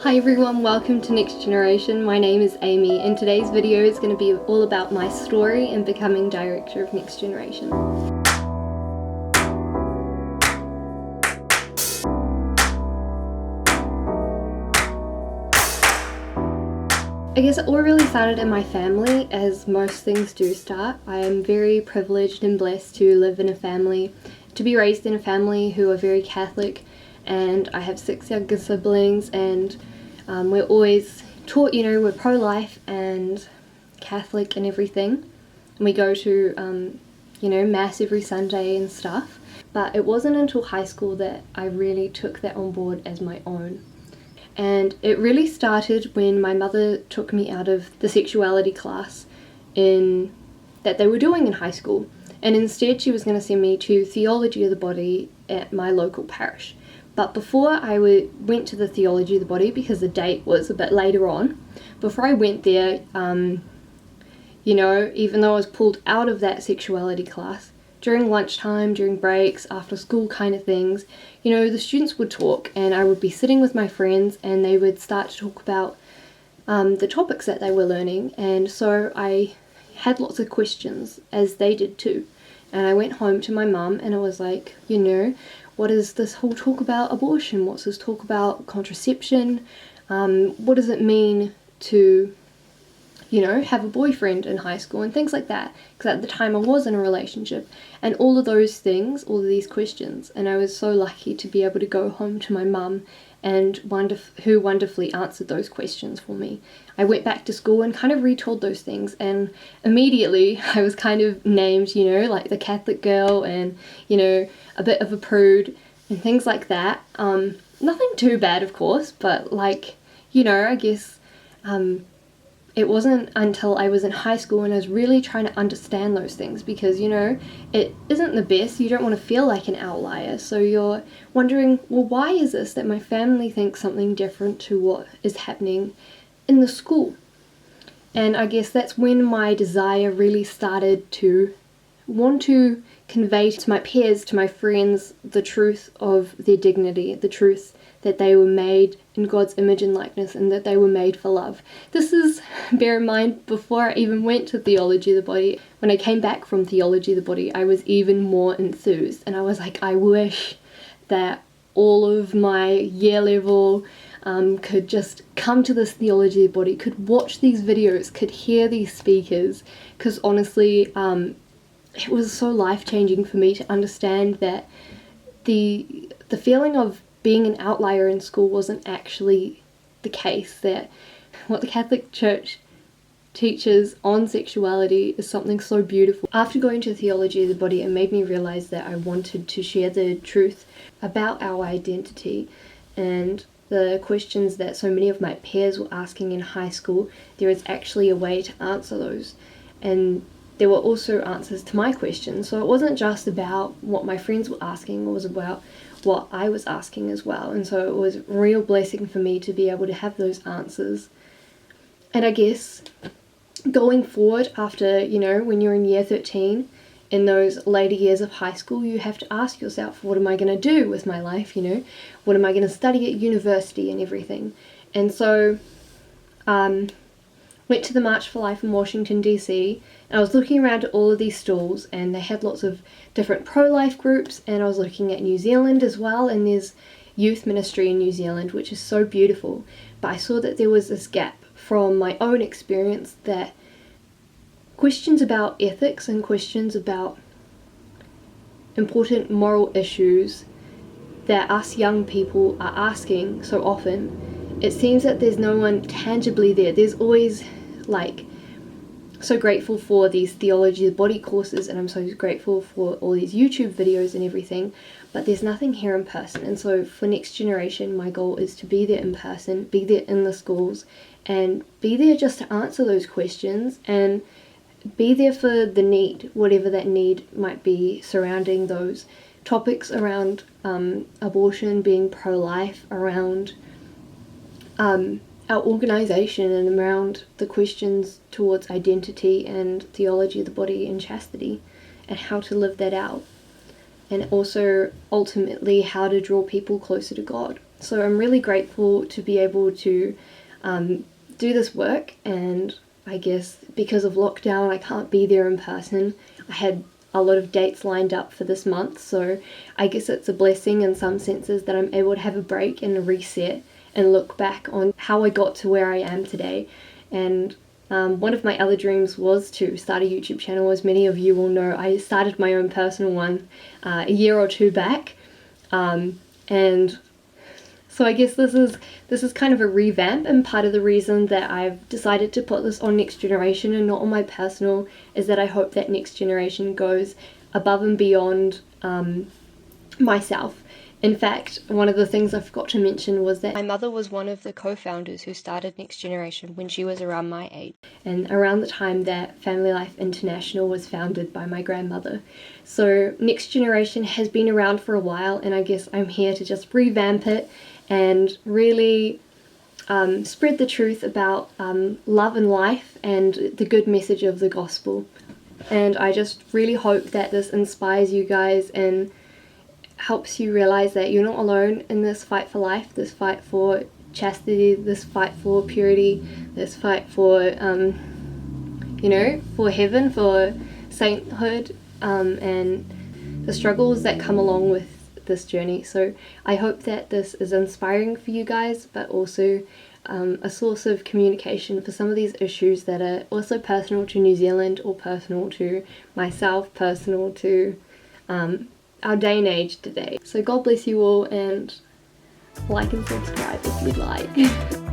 Hi everyone, welcome to Next Generation. My name is Amy and today's video is going to be all about my story in becoming director of Next Generation. I guess it all really started in my family, as most things do start. I am very privileged and blessed to live in a family, to be raised in a family who are very Catholic, and I have 6 younger siblings, and we're always taught, we're pro-life and Catholic and everything. And we go to, Mass every Sunday and stuff. But it wasn't until high school that I really took that on board as my own. And it really started when my mother took me out of the sexuality class that they were doing in high school. And instead she was going to send me to theology of the body at my local parish. But before I went to the theology of the body, because the date was a bit later on, before I went there, even though I was pulled out of that sexuality class, during lunchtime, during breaks, after school kind of things, the students would talk and I would be sitting with my friends and they would start to talk about the topics that they were learning. And so I had lots of questions, as they did too. And I went home to my mum and I was like, what is this whole talk about abortion? What's this talk about contraception? What does it mean to have a boyfriend in high school and things like that, because at the time I was in a relationship, and all of those things, all of these questions. And I was so lucky to be able to go home to my mum and who wonderfully answered those questions for me. I went back to school and kind of retold those things, and immediately I was kind of named, like the Catholic girl and, a bit of a prude and things like that. Nothing too bad, of course, but I guess it wasn't until I was in high school and I was really trying to understand those things, because, it isn't the best. You don't want to feel like an outlier. So you're wondering, well, why is this that my family thinks something different to what is happening in the school? And I guess that's when my desire really started to want to convey to my peers, to my friends, the truth of their dignity, the truth that they were made in God's image and likeness and that they were made for love. This is, bear in mind, before I even went to theology of the body. When I came back from theology of the body, I was even more enthused, and I was like, I wish that all of my year level could just come to this theology of the body, could watch these videos, could hear these speakers, because honestly, it was so life-changing for me to understand that the feeling of being an outlier in school wasn't actually the case, that what the Catholic Church teaches on sexuality is something so beautiful. After going to theology of the body, it made me realize that I wanted to share the truth about our identity and the questions that so many of my peers were asking in high school. There is actually a way to answer those, and there were also answers to my questions. So it wasn't just about what my friends were asking, it was about what I was asking as well. And so it was a real blessing for me to be able to have those answers. And I guess going forward after, when you're in year 13, in those later years of high school, you have to ask yourself, what am I going to do with my life? What am I going to study at university and everything? And so went to the March for Life in Washington DC, and I was looking around at all of these stalls, and they had lots of different pro-life groups, and I was looking at New Zealand as well, and there's youth ministry in New Zealand, which is so beautiful. But I saw that there was this gap from my own experience, that questions about ethics and questions about important moral issues that us young people are asking so often, it seems that there's no one tangibly there. There's always, so grateful for these theology of the body courses, and I'm so grateful for all these YouTube videos and everything, but there's nothing here in person. And so for Next Generation, my goal is to be there in person, be there in the schools, and be there just to answer those questions, and be there for the need, whatever that need might be surrounding those topics around abortion, being pro-life, around our organisation, and around the questions towards identity and theology of the body and chastity, and how to live that out, and also ultimately how to draw people closer to God. So I'm really grateful to be able to do this work, and I guess because of lockdown I can't be there in person. I had a lot of dates lined up for this month, so I guess it's a blessing in some senses that I'm able to have a break and a reset and look back on how I got to where I am today. And one of my other dreams was to start a YouTube channel. As many of you will know, I started my own personal one a year or two back, and so I guess this is kind of a revamp, and part of the reason that I've decided to put this on Next Generation and not on my personal is that I hope that Next Generation goes above and beyond myself. In fact, one of the things I forgot to mention was that my mother was one of the co-founders who started Next Generation when she was around my age, and around the time that Family Life International was founded by my grandmother. So Next Generation has been around for a while, and I guess I'm here to just revamp it and really spread the truth about love and life and the good message of the gospel. And I just really hope that this inspires you guys and helps you realize that you're not alone in this fight for life, this fight for chastity, this fight for purity, this fight for, you know, for heaven, for sainthood, and the struggles that come along with this journey. So I hope that this is inspiring for you guys, but also a source of communication for some of these issues that are also personal to New Zealand or personal to myself, personal to our day and age today. So God bless you all, and like and subscribe if you'd like.